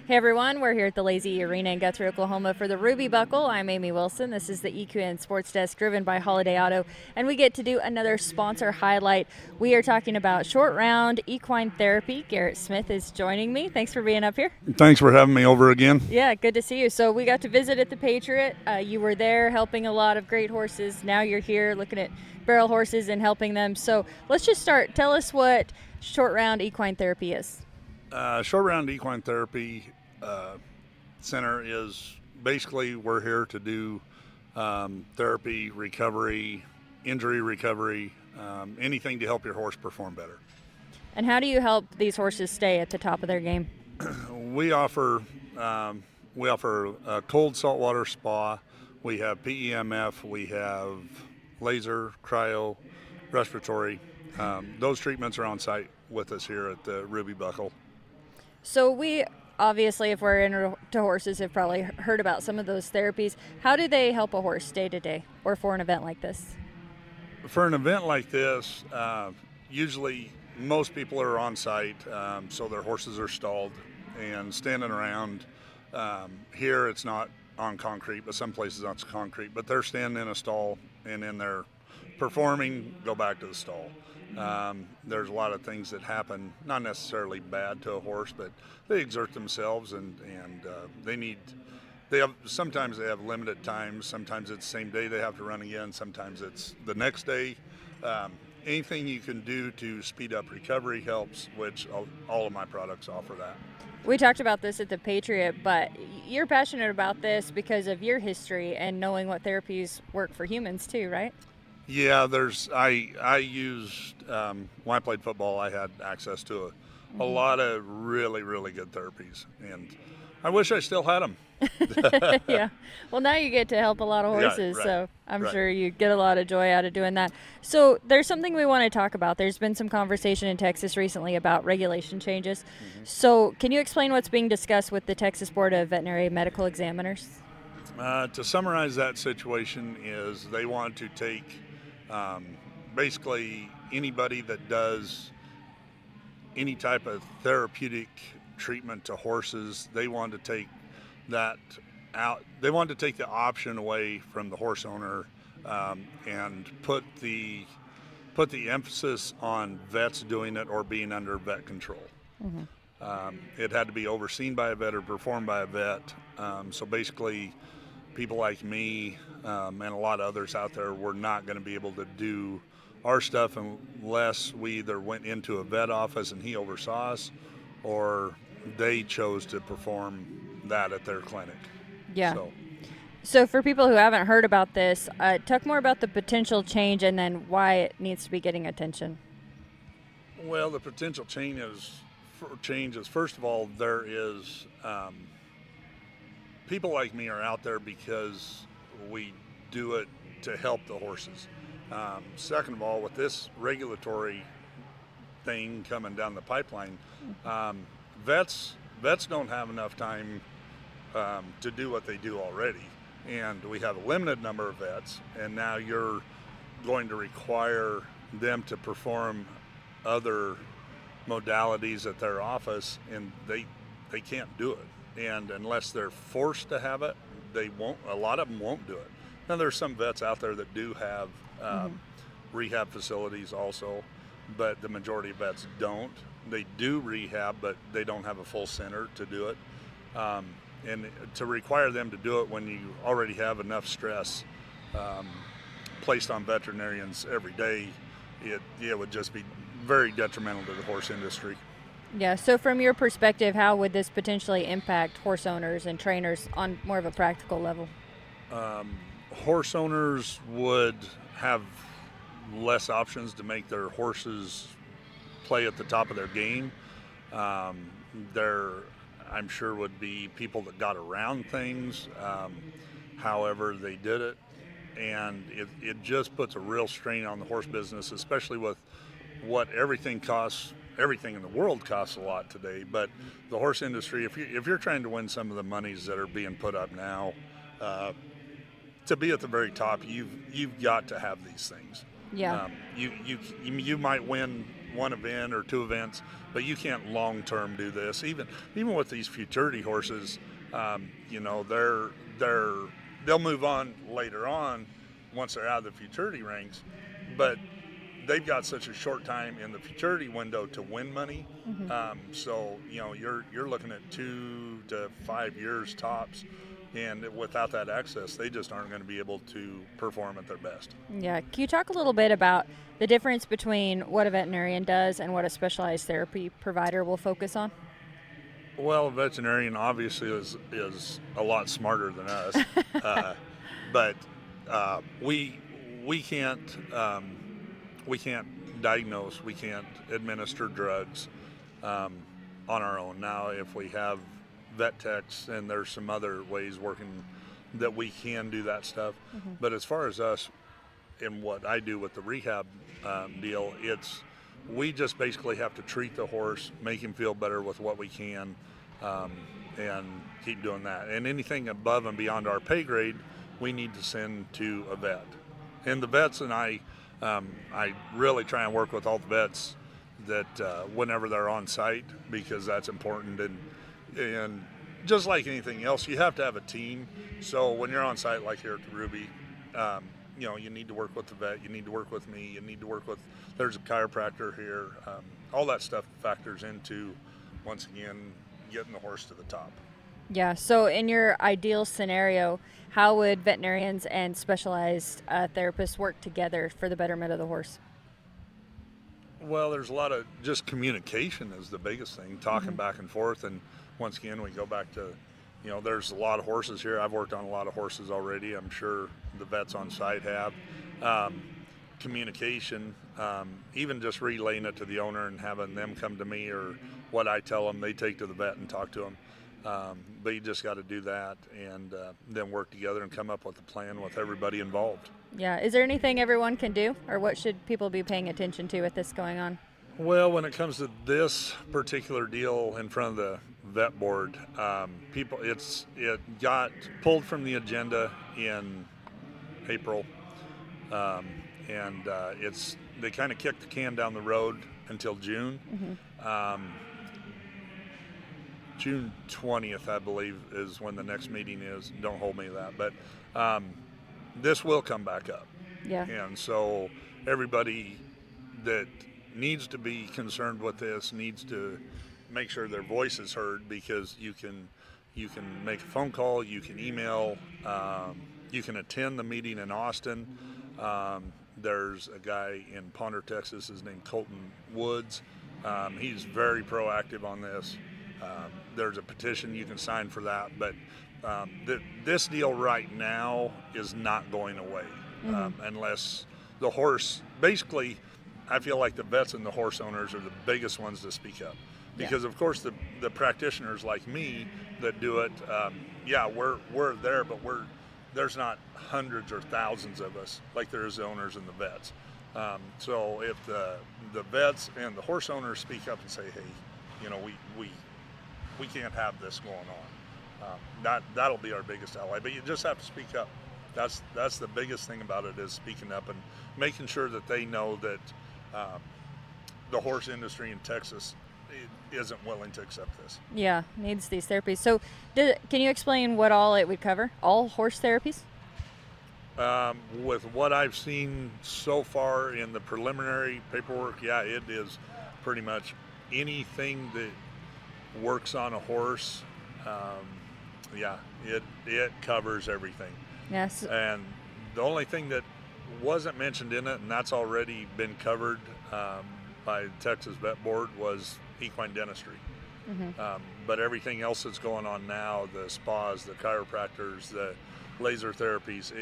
Hey everyone, we're here at the Lazy Arena in Guthrie, Oklahoma for the Ruby Buckle. I'm Amy Wilson. This is the Equine Sports Desk driven by Holiday Auto, and we get to do another sponsor highlight. We are talking about short round equine therapy. Garret Smith is joining me. Thanks for being up here. Thanks for having me over again. Yeah, good to see you. So we got to visit at the Patriot. You were there helping a lot of great horses. Now you're here looking at barrel horses and helping them. So let's just start. Tell us what short round equine therapy is. Short round equine therapy center is basically we're here to do therapy, recovery, injury recovery, anything to help your horse perform better. And how do you help these horses stay at the top of their game? We offer a cold saltwater spa. We have PEMF. We have laser, cryo, respiratory. Those treatments are on site with us here at the Ruby Buckle. So we obviously, if we're into horses, have probably heard about some of those therapies. How do they help a horse day to day or for an event like this? For an event like this, usually most people are on site, so their horses are stalled and standing around. Here it's not on concrete, but some places it's concrete, but they're standing in a stall and then they're performing, go back to the stall. There's a lot of things that happen, not necessarily bad to a horse, but they exert themselves and sometimes they have limited times. Sometimes it's the same day they have to run again. Sometimes it's the next day. Anything you can do to speed up recovery helps, which all of my products offer that. We talked about this at the Patriot, but you're passionate about this because of your history and knowing what therapies work for humans too, right? Yeah, I used, when I played football, I had access to a lot of really, really good therapies, and I wish I still had them. Yeah. Well, now you get to help a lot of horses, right, so I'm sure you get a lot of joy out of doing that. So there's something we want to talk about. There's been some conversation in Texas recently about regulation changes. Mm-hmm. So can you explain what's being discussed with the Texas Board of Veterinary Medical Examiners? To summarize that situation is they want to take basically anybody that does any type of therapeutic treatment to horses, they want to take that out. They want to take the option away from the horse owner and put the emphasis on vets doing it or being under vet control. Mm-hmm. It had to be overseen by a vet or performed by a vet. So basically, people like me and a lot of others out there were not going to be able to do our stuff unless we either went into a vet office and he oversaw us, or they chose to perform that at their clinic. Yeah. So for people who haven't heard about this, talk more about the potential change and then why it needs to be getting attention. Well, the potential change is first of all, there is people like me are out there because we do it to help the horses. Second of all, with this regulatory thing coming down the pipeline, vets don't have enough time to do what they do already, and we have a limited number of vets, and now you're going to require them to perform other modalities at their office, and they can't do it. And unless they're forced to have it, they won't. A lot of them won't do it. Now there's some vets out there that do have rehab facilities also, but the majority of vets don't. They do rehab, but they don't have a full center to do it. And to require them to do it when you already have enough stress placed on veterinarians every day, it would just be very detrimental to the horse industry. Yeah, so from your perspective, how would this potentially impact horse owners and trainers on more of a practical level? Horse owners would have less options to make their horses play at the top of their game. There, I'm sure, would be people that got around things, however they did it, and it just puts a real strain on the horse business, especially with what everything costs. Everything in the world costs a lot today, but the horse industry, if you're trying to win some of the monies that are being put up now, to be at the very top, you've got to have these things. Yeah. You might win one event or two events, but you can't long term do this. Even with these futurity horses, you know, they'll move on later on once they're out of the futurity ranks, but they've got such a short time in the futurity window to win money. So you know you're looking at 2 to 5 years tops, and without that access, they just aren't going to be able to perform at their best. Yeah. Can you talk a little bit about the difference between what a veterinarian does and what a specialized therapy provider will focus on? Well, a veterinarian obviously is a lot smarter than us, but we can't we can't diagnose, we can't administer drugs on our own. Now, if we have vet techs, and there's some other ways working that we can do that stuff. But as far as us and what I do with the rehab deal, we just basically have to treat the horse, make him feel better with what we can, and keep doing that. And anything above and beyond our pay grade, we need to send to a vet. And the vets and I really try and work with all the vets that whenever they're on site, because that's important. And just like anything else, you have to have a team. So when you're on site, like here at the Ruby, you know, you need to work with the vet, you need to work with me, you need to work with, there's a chiropractor here. All that stuff factors into, once again, getting the horse to the top. Yeah. So, in your ideal scenario, how would veterinarians and specialized therapists work together for the betterment of the horse? Well, there's a lot of just communication is the biggest thing, talking back and forth. And once again, we go back to, you know, there's a lot of horses here. I've worked on a lot of horses already. I'm sure the vets on site have. Communication, even just relaying it to the owner and having them come to me, or what I tell them, they take to the vet and talk to them. But you just got to do that, and then work together and come up with a plan with everybody involved. Yeah. Is there anything everyone can do, or what should people be paying attention to with this going on? Well, when it comes to this particular deal in front of the vet board, it got pulled from the agenda in April, and they kind of kicked the can down the road until June. June 20th, I believe, is when the next meeting is. Don't hold me to that, but this will come back up. Yeah. And so everybody that needs to be concerned with this needs to make sure their voice is heard, because you can make a phone call, you can email, you can attend the meeting in Austin. There's a guy in Ponder, Texas, his name Colton Woods. He's very proactive on this. There's a petition you can sign for that, but this deal right now is not going away unless the horse, basically, I feel like the vets and the horse owners are the biggest ones to speak up, because of course the practitioners like me that do it, we're there, but there's not hundreds or thousands of us like there is the owners and the vets. So if the vets and the horse owners speak up and say, hey, you know, we can't have this going on, that'll be our biggest ally. But you just have to speak up. That's the biggest thing about it, is speaking up and making sure that they know that the horse industry in Texas isn't willing to accept this. Yeah, needs these therapies. So, can you explain what all it would cover? All horse therapies? With what I've seen so far in the preliminary paperwork, yeah, it is pretty much anything that works on a horse. It covers everything. Yes. And the only thing that wasn't mentioned in it, and that's already been covered by the Texas Vet Board, was equine dentistry. But everything else that's going on now, the spas, the chiropractors, the laser therapies,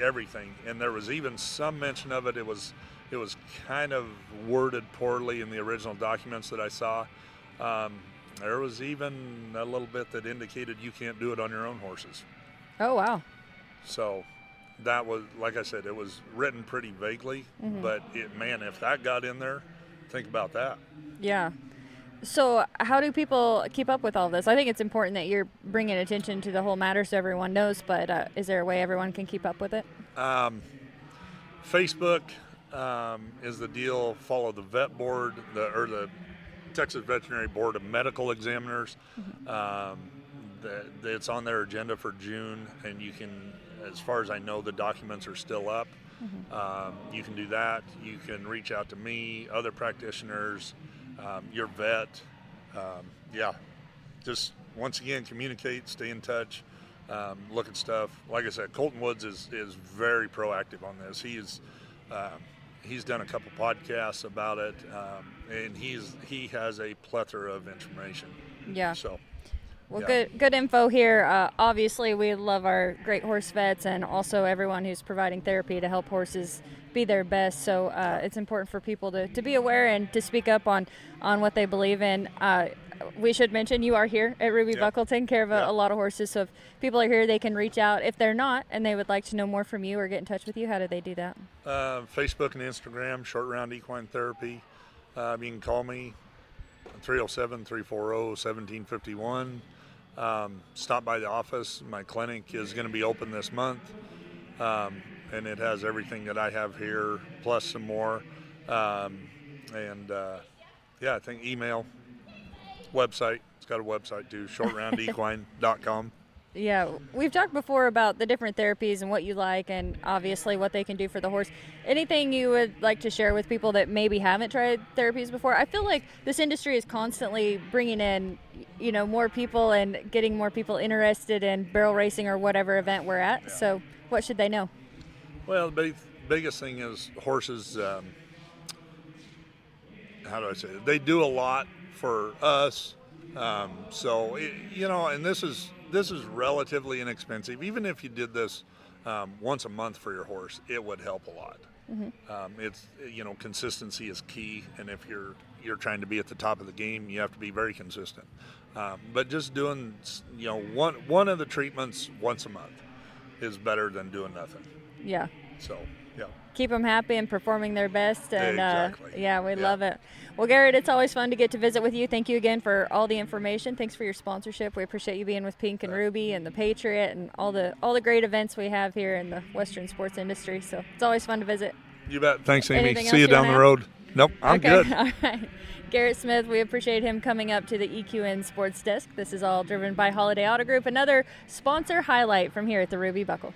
everything. And there was even some mention of it. It was kind of worded poorly in the original documents that I saw. There was even a little bit that indicated you can't do it on your own horses. Oh, wow. So that was, like I said, it was written pretty vaguely, but if that got in there, think about that. Yeah. So how do people keep up with all this? I think it's important that you're bringing attention to the whole matter so everyone knows, but is there a way everyone can keep up with it? Facebook, is the deal. Follow the vet board, the Texas Veterinary Board of Medical Examiners. It's on their agenda for June, and you can, as far as I know, the documents are still up. You can do that. You can reach out to me, other practitioners, your vet. Just once again, communicate, stay in touch, look at stuff. Like I said, Colton Woods is very proactive on this. He's done a couple podcasts about it, and he has a plethora of information. Yeah. So. Well, good info here. Obviously, we love our great horse vets and also everyone who's providing therapy to help horses be their best. So it's important for people to be aware and to speak up on what they believe in. We should mention you are here at Ruby Buckle taking care of a lot of horses. So if people are here, they can reach out. If they're not and they would like to know more from you or get in touch with you, how do they do that? Facebook and Instagram, Short Round Equine Therapy. You can call me 307-340-1751. Stop by the office. My clinic is going to be open this month, and it has everything that I have here, plus some more. I think email, website. It's got a website too, shortroundequine.com. Yeah, we've talked before about the different therapies and what you like and obviously what they can do for the horse. Anything you would like to share with people that maybe haven't tried therapies before? I feel like this industry is constantly bringing in, more people and getting more people interested in barrel racing or whatever event we're at. Yeah. So what should they know? Well, the biggest thing is horses, how do I say it? They do a lot for us. And this is relatively inexpensive. Even if you did this once a month for your horse, it would help a lot. It's consistency is key, and if you're trying to be at the top of the game, you have to be very consistent. But just doing one of the treatments once a month is better than doing nothing. Yeah. So keep them happy and performing their best, and exactly. We love it. Well, Garret, it's always fun to get to visit with you. Thank you again for all the information. Thanks for your sponsorship. We appreciate you being with Pink and Ruby and the Patriot and all the great events we have here in the Western sports industry. So it's always fun to visit. You bet. Thanks, Amy. Anything See you down the road. Nope, I'm good. All right. Garret Smith, we appreciate him coming up to the Equine Sports Desk. This is all driven by Holiday Auto Group. Another sponsor highlight from here at the Ruby Buckle.